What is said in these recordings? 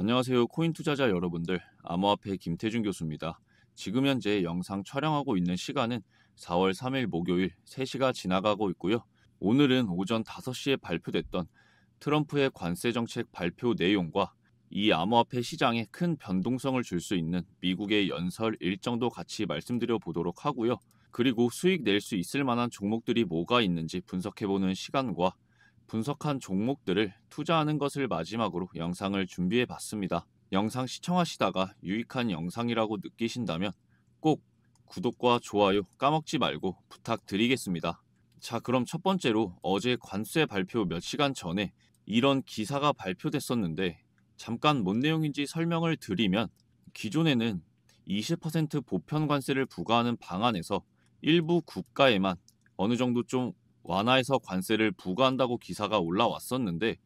안녕하세요. 코인 투자자 여러분들. 암호화폐 김태준 교수입니다. 지금 현재 영상 촬영하고 있는 시간은 4월 3일 목요일 3시가 지나가고 있고요. 오늘은 오전 5시에 발표됐던 트럼프의 관세 정책 발표 내용과 이 암호화폐 시장에 큰 변동성을 줄 수 있는 미국의 연설 일정도 같이 말씀드려 보도록 하고요. 그리고 수익 낼 수 있을 만한 종목들이 뭐가 있는지 분석해보는 시간과 분석한 종목들을 투자하는 것을 마지막으로 영상을 준비해 봤습니다. 영상 시청하시다가 유익한 영상이라고 느끼신다면 꼭 구독과 좋아요 까먹지 말고 부탁드리겠습니다. 자, 그럼 첫 번째로 어제 관세 발표 몇 시간 전에 이런 기사가 발표됐었는데 잠깐 뭔 내용인지 설명을 드리면, 기존에는 20% 보편 관세를 부과하는 방안에서 일부 국가에만 어느 정도 좀 완화해서 관세를 부과한다고 기사가 올라왔었는데,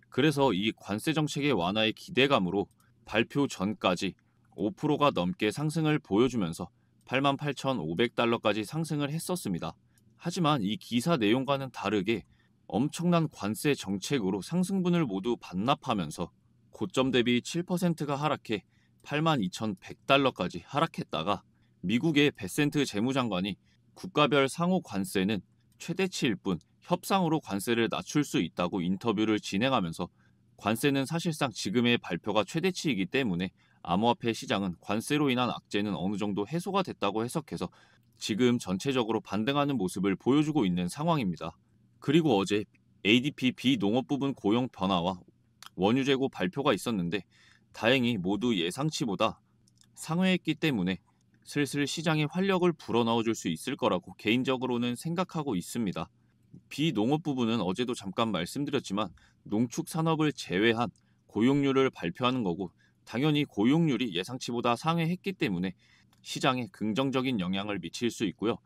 그래서 이 관세 정책의 완화의 기대감으로 발표 전까지 5%가 넘게 상승을 보여주면서 88,500달러까지 상승을 했었습니다. 하지만 이 기사 내용과는 다르게 엄청난 관세 정책으로 상승분을 모두 반납하면서 고점 대비 7%가 하락해 82,100달러까지 하락했다가, 미국의 베센트 재무장관이 국가별 상호 관세는 최대치일 뿐 협상으로 관세를 낮출 수 있다고 인터뷰를 진행하면서, 관세는 사실상 지금의 발표가 최대치이기 때문에 암호화폐 시장은 관세로 인한 악재는 어느 정도 해소가 됐다고 해석해서 지금 전체적으로 반등하는 모습을 보여주고 있는 상황입니다. 그리고 어제 ADP 비농업 부분 고용 변화와 원유 재고 발표가 있었는데, 다행히 모두 예상치보다 상회했기 때문에 슬슬 시장에 활력을 불어넣어 줄 수 있을 거라고 개인적으로는 생각하고 있습니다. 비농업 부분은 어제도 잠깐 말씀드렸지만 농축 산업을 제외한 고용률을 발표하는 거고, 당연히 고용률이 예상치보다 상회했기 때문에 시장에 긍정적인 영향을 미칠 수 있고요.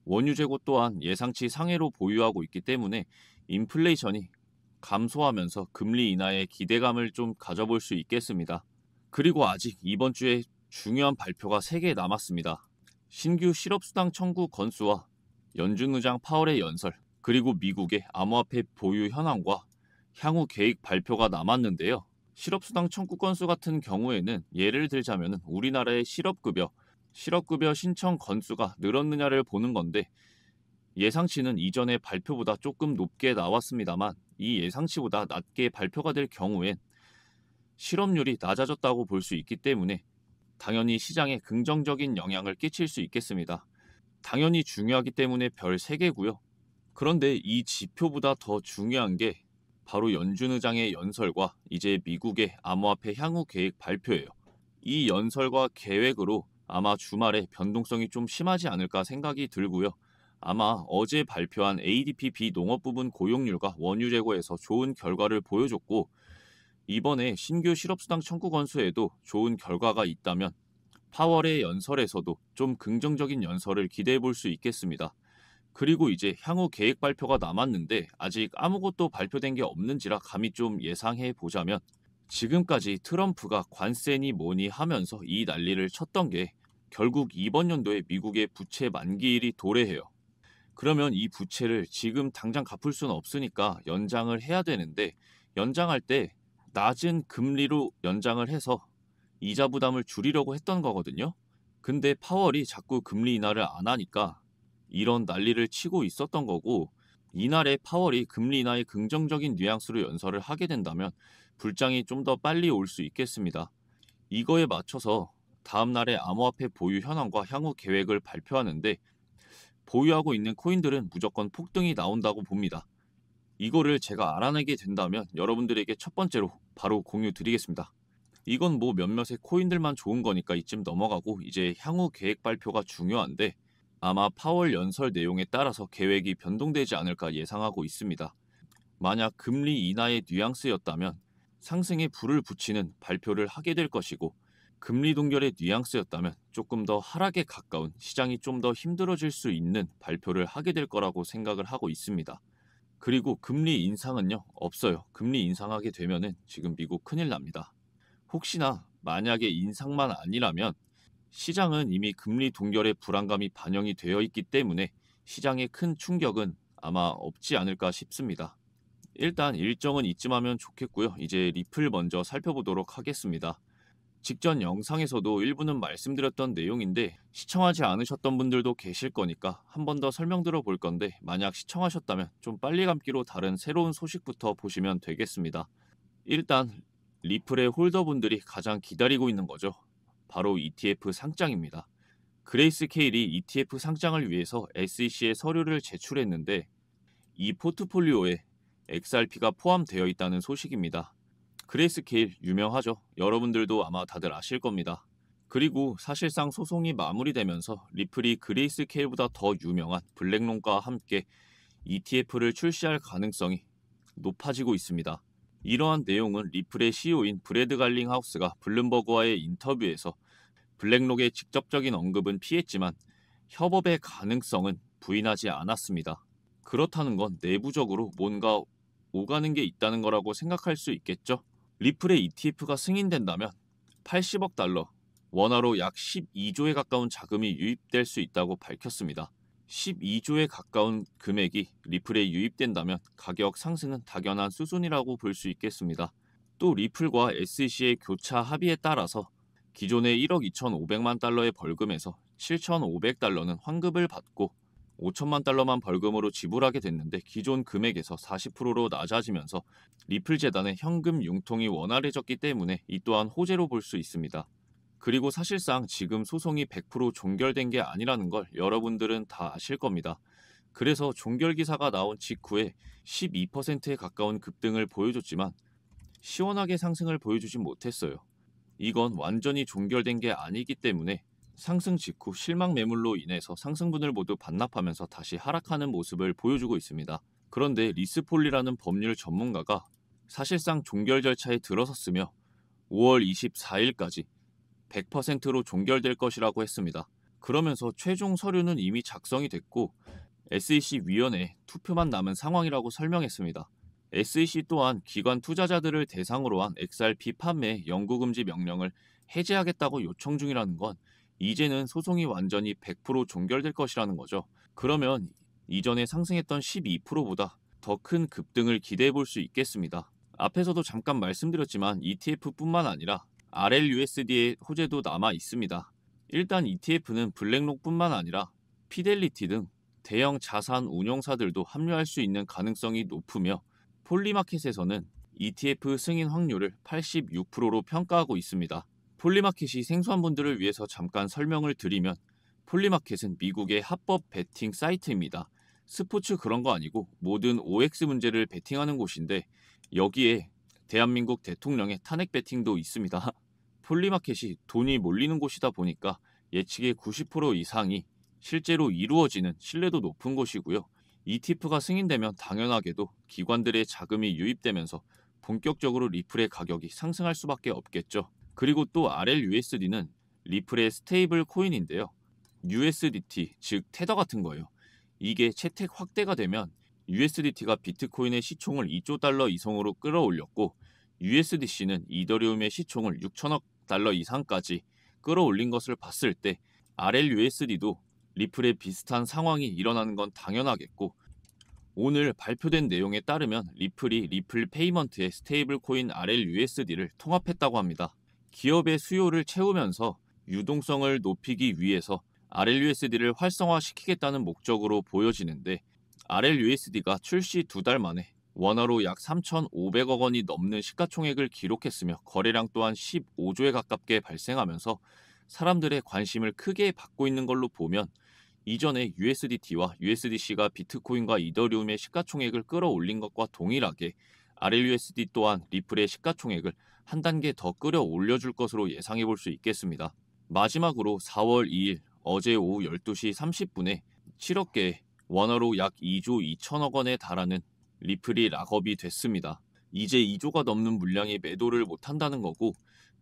원유 재고 또한 예상치 상회로 보유하고 있기 때문에 인플레이션이 감소하면서 금리 인하에 기대감을 좀 가져볼 수 있겠습니다. 그리고 아직 이번 주에 중요한 발표가 3개 남았습니다. 신규 실업수당 청구 건수와 연준 의장 파월의 연설, 그리고 미국의 암호화폐 보유 현황과 향후 계획 발표가 남았는데요. 실업수당 청구 건수 같은 경우에는 예를 들자면 우리나라의 실업급여 신청 건수가 늘었느냐를 보는 건데, 예상치는 이전의 발표보다 조금 높게 나왔습니다만, 이 예상치보다 낮게 발표가 될 경우엔 실업률이 낮아졌다고 볼 수 있기 때문에 당연히 시장에 긍정적인 영향을 끼칠 수 있겠습니다. 당연히 중요하기 때문에 별 3개고요. 그런데 이 지표보다 더 중요한 게 바로 연준 의장의 연설과 이제 미국의 암호화폐 향후 계획 발표예요. 이 연설과 계획으로 아마 주말에 변동성이 좀 심하지 않을까 생각이 들고요. 아마 어제 발표한 ADP 비농업 부분 고용률과 원유 재고에서 좋은 결과를 보여줬고, 이번에 신규 실업수당 청구 건수에도 좋은 결과가 있다면 파월의 연설에서도 좀 긍정적인 연설을 기대해 볼 수 있겠습니다. 그리고 이제 향후 계획 발표가 남았는데 아직 아무것도 발표된 게 없는지라 감히 좀 예상해 보자면, 지금까지 트럼프가 관세니 뭐니 하면서 이 난리를 쳤던 게 결국 이번 연도에 미국의 부채 만기일이 도래해요. 그러면 이 부채를 지금 당장 갚을 수는 없으니까 연장을 해야 되는데, 연장할 때 낮은 금리로 연장을 해서 이자 부담을 줄이려고 했던 거거든요. 근데 파월이 자꾸 금리 인하를 안 하니까 이런 난리를 치고 있었던 거고, 이날에 파월이 금리 인하의 긍정적인 뉘앙스로 연설을 하게 된다면 불장이 좀 더 빨리 올 수 있겠습니다. 이거에 맞춰서 다음날에 암호화폐 보유 현황과 향후 계획을 발표하는데, 보유하고 있는 코인들은 무조건 폭등이 나온다고 봅니다. 이거를 제가 알아내게 된다면 여러분들에게 첫 번째로 바로 공유 드리겠습니다. 이건 뭐 몇몇의 코인들만 좋은 거니까 이쯤 넘어가고, 이제 향후 계획 발표가 중요한데 아마 파월 연설 내용에 따라서 계획이 변동되지 않을까 예상하고 있습니다. 만약 금리 인하의 뉘앙스였다면 상승에 불을 붙이는 발표를 하게 될 것이고, 금리 동결의 뉘앙스였다면 조금 더 하락에 가까운, 시장이 좀 더 힘들어질 수 있는 발표를 하게 될 거라고 생각을 하고 있습니다. 그리고 금리 인상은요, 없어요. 금리 인상하게 되면은 지금 미국 큰일 납니다. 혹시나 만약에 인상만 아니라면 시장은 이미 금리 동결의 불안감이 반영이 되어 있기 때문에 시장에 큰 충격은 아마 없지 않을까 싶습니다. 일단 일정은 이쯤하면 좋겠고요. 이제 리플 먼저 살펴보도록 하겠습니다. 직전 영상에서도 일부는 말씀드렸던 내용인데 시청하지 않으셨던 분들도 계실 거니까 한 번 더 설명드려 볼 건데, 만약 시청하셨다면 좀 빨리 감기로 다른 새로운 소식부터 보시면 되겠습니다. 일단 리플의 홀더분들이 가장 기다리고 있는 거죠. 바로 ETF 상장입니다. 그레이스 케일이 ETF 상장을 위해서 SEC에 서류를 제출했는데 이 포트폴리오에 XRP가 포함되어 있다는 소식입니다. 그레이스 케일 유명하죠. 여러분들도 아마 다들 아실 겁니다. 그리고 사실상 소송이 마무리되면서 리플이 그레이스 케일보다 더 유명한 블랙론과 함께 ETF를 출시할 가능성이 높아지고 있습니다. 이러한 내용은 리플의 CEO인 브래드 갈링하우스가 블룸버그와의 인터뷰에서 블랙록의 직접적인 언급은 피했지만 협업의 가능성은 부인하지 않았습니다. 그렇다는 건 내부적으로 뭔가 오가는 게 있다는 거라고 생각할 수 있겠죠? 리플의 ETF가 승인된다면 80억 달러, 원화로 약 12조에 가까운 자금이 유입될 수 있다고 밝혔습니다. 12조에 가까운 금액이 리플에 유입된다면 가격 상승은 당연한 수순이라고 볼 수 있겠습니다. 또 리플과 SEC의 교차 합의에 따라서 기존의 1억 2,500만 달러의 벌금에서 7,500달러는 환급을 받고 5천만 달러만 벌금으로 지불하게 됐는데, 기존 금액에서 40%로 낮아지면서 리플 재단의 현금 융통이 원활해졌기 때문에 이 또한 호재로 볼 수 있습니다. 그리고 사실상 지금 소송이 100% 종결된 게 아니라는 걸 여러분들은 다 아실 겁니다. 그래서 종결 기사가 나온 직후에 12%에 가까운 급등을 보여줬지만 시원하게 상승을 보여주진 못했어요. 이건 완전히 종결된 게 아니기 때문에 상승 직후 실망 매물로 인해서 상승분을 모두 반납하면서 다시 하락하는 모습을 보여주고 있습니다. 그런데 리스폴리라는 법률 전문가가 사실상 종결 절차에 들어섰으며 5월 24일까지 100%로 종결될 것이라고 했습니다. 그러면서 최종 서류는 이미 작성이 됐고 SEC 위원회에 투표만 남은 상황이라고 설명했습니다. SEC 또한 기관 투자자들을 대상으로 한 XRP 판매 영구금지 명령을 해제하겠다고 요청 중이라는 건 이제는 소송이 완전히 100% 종결될 것이라는 거죠. 그러면 이전에 상승했던 12%보다 더 큰 급등을 기대해 볼 수 있겠습니다. 앞에서도 잠깐 말씀드렸지만 ETF뿐만 아니라 RLUSD의 호재도 남아 있습니다. 일단 ETF는 블랙록뿐만 아니라 피델리티 등 대형 자산 운용사들도 합류할 수 있는 가능성이 높으며, 폴리마켓에서는 ETF 승인 확률을 86%로 평가하고 있습니다. 폴리마켓이 생소한 분들을 위해서 잠깐 설명을 드리면, 폴리마켓은 미국의 합법 베팅 사이트입니다. 스포츠 그런 거 아니고 모든 OX 문제를 베팅하는 곳인데 여기에 대한민국 대통령의 탄핵 베팅도 있습니다. 폴리마켓이 돈이 몰리는 곳이다 보니까 예측의 90% 이상이 실제로 이루어지는 신뢰도 높은 곳이고요. ETF가 승인되면 당연하게도 기관들의 자금이 유입되면서 본격적으로 리플의 가격이 상승할 수밖에 없겠죠. 그리고 또 RLUSD는 리플의 스테이블 코인인데요. USDT, 즉 테더 같은 거예요. 이게 채택 확대가 되면 USDT가 비트코인의 시총을 2조 달러 이상으로 끌어올렸고, USDC는 이더리움의 시총을 6천억 달러 이상까지 끌어올린 것을 봤을 때 RLUSD도 리플에 비슷한 상황이 일어나는 건 당연하겠고, 오늘 발표된 내용에 따르면 리플이 리플 페이먼트의 스테이블 코인 RLUSD를 통합했다고 합니다. 기업의 수요를 채우면서 유동성을 높이기 위해서 RLUSD를 활성화시키겠다는 목적으로 보여지는데, RLUSD가 출시 2달 만에 원화로 약 3,500억 원이 넘는 시가총액을 기록했으며 거래량 또한 15조에 가깝게 발생하면서 사람들의 관심을 크게 받고 있는 걸로 보면, 이전에 USDT와 USDC가 비트코인과 이더리움의 시가총액을 끌어올린 것과 동일하게 RLUSD 또한 리플의 시가총액을 한 단계 더 끌어올려줄 것으로 예상해 볼 수 있겠습니다. 마지막으로 4월 2일 어제 오후 12시 30분에 7억 개의 원화로 약 2조 2천억 원에 달하는 리플이 락업이 됐습니다. 이제 2조가 넘는 물량이 매도를 못한다는 거고,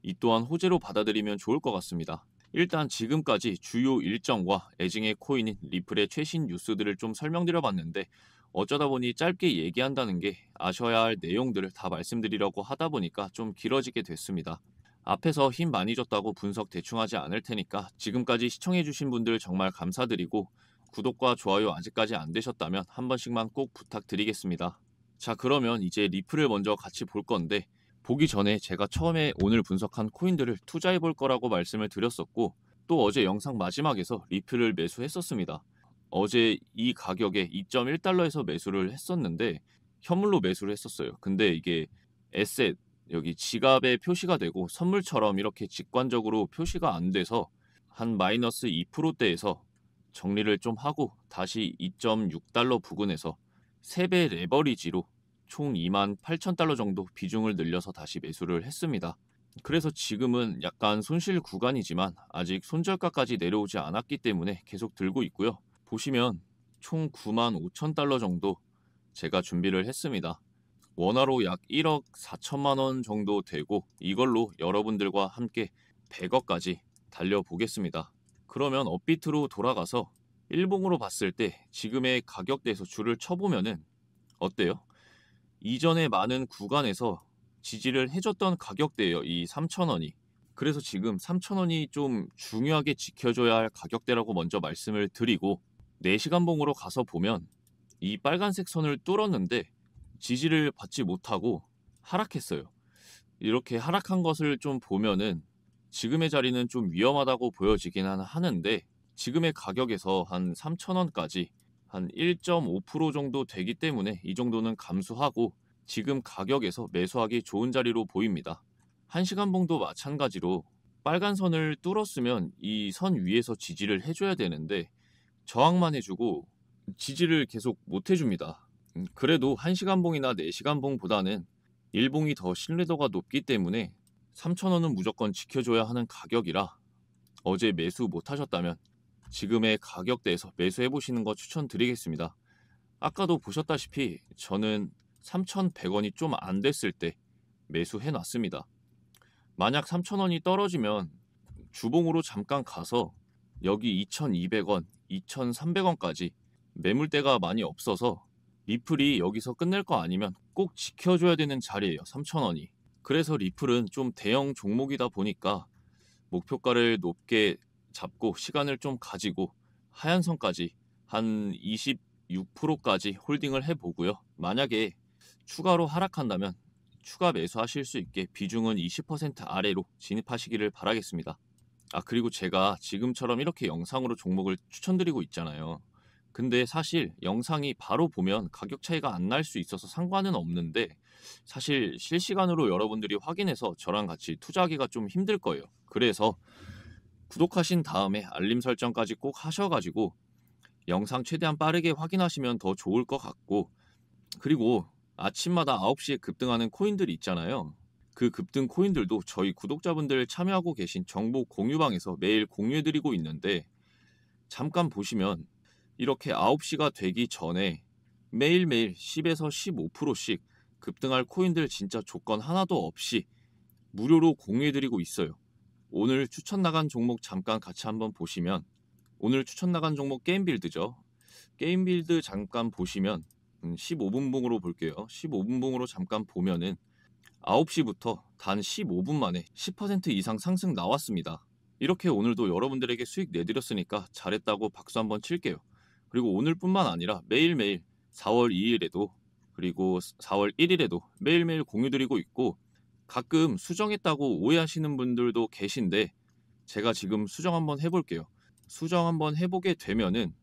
이 또한 호재로 받아들이면 좋을 것 같습니다. 일단 지금까지 주요 일정과 애증의 코인인 리플의 최신 뉴스들을 좀 설명드려봤는데, 어쩌다 보니 짧게 얘기한다는 게 아셔야 할 내용들을 다 말씀드리려고 하다 보니까 좀 길어지게 됐습니다. 앞에서 힘 많이 줬다고 분석 대충 하지 않을 테니까 지금까지 시청해주신 분들 정말 감사드리고, 구독과 좋아요 아직까지 안 되셨다면 한 번씩만 꼭 부탁드리겠습니다. 자, 그러면 이제 리플을 먼저 같이 볼 건데, 보기 전에 제가 처음에 오늘 분석한 코인들을 투자해 볼 거라고 말씀을 드렸었고, 또 어제 영상 마지막에서 리플을 매수했었습니다. 어제 이 가격에 2.1달러에서 매수를 했었는데 현물로 매수를 했었어요. 근데 이게 에셋 여기 지갑에 표시가 되고 선물처럼 이렇게 직관적으로 표시가 안 돼서 한 마이너스 2%대에서 정리를 좀 하고 다시 2.6달러 부근에서 3배 레버리지로 총 28,000달러 정도 비중을 늘려서 다시 매수를 했습니다. 그래서 지금은 약간 손실 구간이지만 아직 손절가까지 내려오지 않았기 때문에 계속 들고 있고요. 보시면 총 95,000달러 정도 제가 준비를 했습니다. 원화로 약 1억 4천만 원 정도 되고 이걸로 여러분들과 함께 100억까지 달려보겠습니다. 그러면 업비트로 돌아가서 일봉으로 봤을 때 지금의 가격대에서 줄을 쳐보면은 어때요? 이전에 많은 구간에서 지지를 해줬던 가격대예요. 이 3,000원이. 그래서 지금 3,000원이 좀 중요하게 지켜줘야 할 가격대라고 먼저 말씀을 드리고 4시간 봉으로 가서 보면 이 빨간색 선을 뚫었는데 지지를 받지 못하고 하락했어요. 이렇게 하락한 것을 좀 보면은 지금의 자리는 좀 위험하다고 보여지긴 하는데 지금의 가격에서 한 3,000원까지 한 1.5% 정도 되기 때문에 이 정도는 감수하고 지금 가격에서 매수하기 좋은 자리로 보입니다. 1시간 봉도 마찬가지로 빨간 선을 뚫었으면 이 선 위에서 지지를 해줘야 되는데 저항만 해주고 지지를 계속 못 해줍니다. 그래도 1시간 봉이나 4시간 봉보다는 일봉이 더 신뢰도가 높기 때문에 3,000원은 무조건 지켜줘야 하는 가격이라 어제 매수 못 하셨다면 지금의 가격대에서 매수해 보시는 거 추천드리겠습니다. 아까도 보셨다시피 저는 3,100원이 좀 안 됐을 때 매수해 놨습니다. 만약 3,000원이 떨어지면 주봉으로 잠깐 가서 여기 2,200원, 2,300원까지 매물대가 많이 없어서 리플이 여기서 끝낼 거 아니면 꼭 지켜줘야 되는 자리예요. 3,000원이. 그래서 리플은 좀 대형 종목이다 보니까 목표가를 높게 잡고 시간을 좀 가지고 하한선까지 한 26%까지 홀딩을 해보고요. 만약에 추가로 하락한다면 추가 매수하실 수 있게 비중은 20% 아래로 진입하시기를 바라겠습니다. 그리고 제가 지금처럼 이렇게 영상으로 종목을 추천드리고 있잖아요. 근데 사실 영상이 바로 보면 가격 차이가 안 날 수 있어서 상관은 없는데 사실 실시간으로 여러분들이 확인해서 저랑 같이 투자하기가 좀 힘들 거예요. 그래서 구독하신 다음에 알림 설정까지 꼭 하셔가지고 영상 최대한 빠르게 확인하시면 더 좋을 것 같고, 그리고 아침마다 9시에 급등하는 코인들이 있잖아요. 그 급등 코인들도 저희 구독자분들 참여하고 계신 정보 공유방에서 매일 공유해드리고 있는데 잠깐 보시면 이렇게 9시가 되기 전에 매일매일 10에서 15%씩 급등할 코인들 진짜 조건 하나도 없이 무료로 공유해드리고 있어요. 오늘 추천 나간 종목 잠깐 같이 한번 보시면, 오늘 추천 나간 종목 게임빌드죠. 게임빌드 잠깐 보시면 15분봉으로 볼게요. 15분봉으로 잠깐 보면은 9시부터 단 15분 만에 10% 이상 상승 나왔습니다. 이렇게 오늘도 여러분들에게 수익 내드렸으니까 잘했다고 박수 한번 칠게요. 그리고 오늘뿐만 아니라 매일매일 4월 2일에도 그리고 4월 1일에도 매일매일 공유드리고 있고, 가끔 수정했다고 오해하시는 분들도 계신데 제가 지금 수정 한번 해볼게요. 수정 한번 해보게 되면은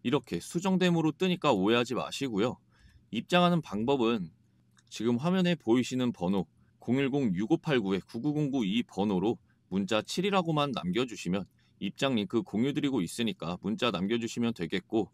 이렇게 수정됨으로 뜨니까 오해하지 마시고요. 입장하는 방법은 지금 화면에 보이시는 번호 010-6589-9909 이 번호로 문자 7이라고만 남겨주시면 입장 링크 공유드리고 있으니까 문자 남겨주시면 되겠고,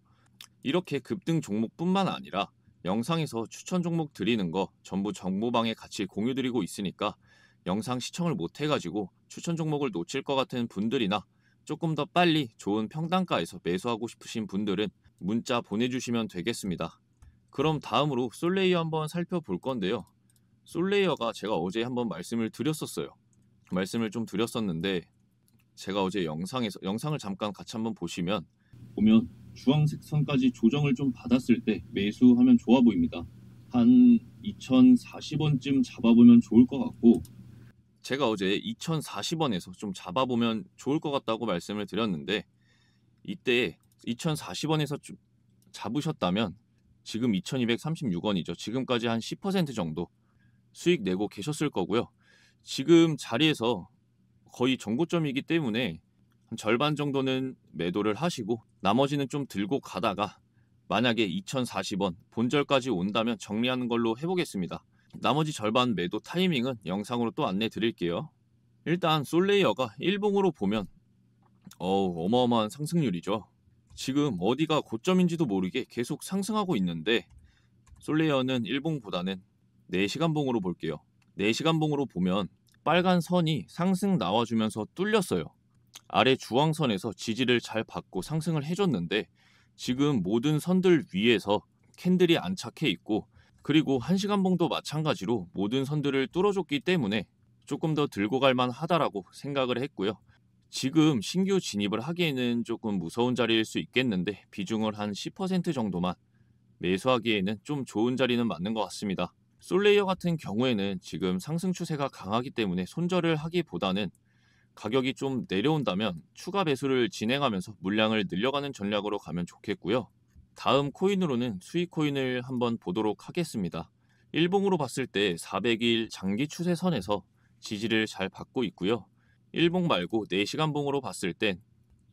이렇게 급등 종목뿐만 아니라 영상에서 추천 종목 드리는 거 전부 정보방에 같이 공유드리고 있으니까 영상 시청을 못 해가지고 추천 종목을 놓칠 것 같은 분들이나 조금 더 빨리 좋은 평단가에서 매수하고 싶으신 분들은 문자 보내주시면 되겠습니다. 그럼 다음으로 솔레이어 한번 살펴볼 건데요. 솔레이어가 제가 어제 한번 말씀을 드렸었어요. 말씀을 좀 드렸었는데 제가 어제 영상을 잠깐 같이 한번 보면 주황색 선까지 조정을 좀 받았을 때 매수하면 좋아 보입니다. 한 2040원쯤 잡아보면 좋을 것 같고, 제가 어제 2040원에서 좀 잡아보면 좋을 것 같다고 말씀을 드렸는데 이때 2040원에서 좀 잡으셨다면 지금 2,236원이죠. 지금까지 한 10% 정도 수익 내고 계셨을 거고요. 지금 자리에서 거의 정고점이기 때문에 한 절반 정도는 매도를 하시고 나머지는 좀 들고 가다가 만약에 2,040원 본절까지 온다면 정리하는 걸로 해보겠습니다. 나머지 절반 매도 타이밍은 영상으로 또 안내 드릴게요. 일단 솔레이어가 일봉으로 보면 어마어마한 상승률이죠. 지금 어디가 고점인지도 모르게 계속 상승하고 있는데 솔레이어는 일봉보다는 4시간봉으로 볼게요. 4시간봉으로 보면 빨간 선이 상승 나와주면서 뚫렸어요. 아래 주황선에서 지지를 잘 받고 상승을 해줬는데 지금 모든 선들 위에서 캔들이 안착해 있고 그리고 1시간봉도 마찬가지로 모든 선들을 뚫어줬기 때문에 조금 더 들고 갈 만하다라고 생각을 했고요. 지금 신규 진입을 하기에는 조금 무서운 자리일 수 있겠는데 비중을 한 10% 정도만 매수하기에는 좀 좋은 자리는 맞는 것 같습니다. 솔레이어 같은 경우에는 지금 상승 추세가 강하기 때문에 손절을 하기보다는 가격이 좀 내려온다면 추가 매수를 진행하면서 물량을 늘려가는 전략으로 가면 좋겠고요. 다음 코인으로는 수익 코인을 한번 보도록 하겠습니다. 일봉으로 봤을 때 400일 장기 추세선에서 지지를 잘 받고 있고요. 일봉 말고 4시간봉으로 봤을 땐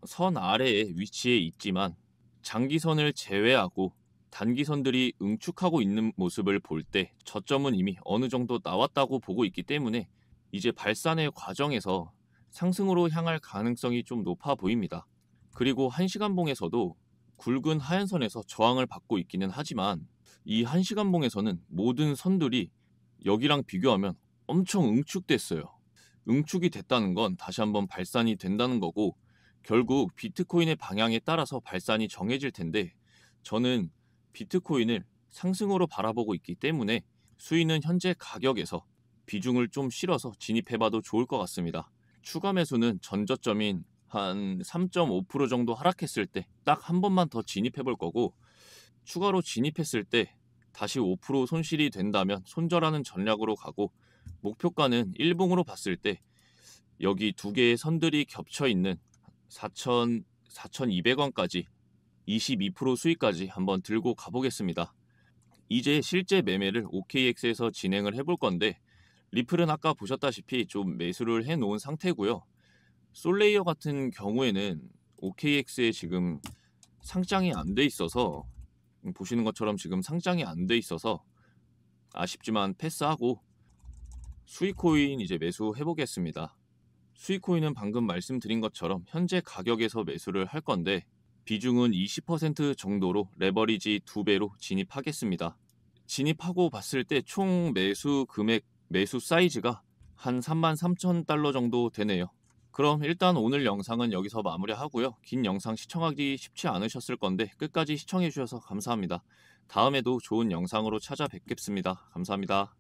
선 아래에 위치해 있지만 장기선을 제외하고 단기선들이 응축하고 있는 모습을 볼 때 저점은 이미 어느 정도 나왔다고 보고 있기 때문에 이제 발산의 과정에서 상승으로 향할 가능성이 좀 높아 보입니다. 그리고 1시간봉에서도 굵은 하얀선에서 저항을 받고 있기는 하지만 이 1시간봉에서는 모든 선들이 여기랑 비교하면 엄청 응축됐어요. 응축이 됐다는 건 다시 한번 발산이 된다는 거고 결국 비트코인의 방향에 따라서 발산이 정해질 텐데 저는 비트코인을 상승으로 바라보고 있기 때문에 수익은 현재 가격에서 비중을 좀 실어서 진입해봐도 좋을 것 같습니다. 추가 매수는 전저점인 한 3.5% 정도 하락했을 때 딱 한 번만 더 진입해볼 거고 추가로 진입했을 때 다시 5% 손실이 된다면 손절하는 전략으로 가고 목표가는 일봉으로 봤을 때 여기 두 개의 선들이 겹쳐 있는 4,200원까지 22% 수익까지 한번 들고 가보겠습니다. 이제 실제 매매를 OKX에서 진행을 해볼 건데 리플은 아까 보셨다시피 좀 매수를 해놓은 상태고요. 솔레이어 같은 경우에는 OKX에 지금 상장이 안 돼 있어서 보시는 것처럼 지금 상장이 안 돼 있어서 아쉽지만 패스하고 수익코인 이제 매수해 보겠습니다. 수익코인은 방금 말씀드린 것처럼 현재 가격에서 매수를 할 건데 비중은 20% 정도로 레버리지 2배로 진입하겠습니다. 진입하고 봤을 때 총 매수 금액, 매수 사이즈가 한 33,000달러 정도 되네요. 그럼 일단 오늘 영상은 여기서 마무리하고요. 긴 영상 시청하기 쉽지 않으셨을 건데 끝까지 시청해 주셔서 감사합니다. 다음에도 좋은 영상으로 찾아뵙겠습니다. 감사합니다.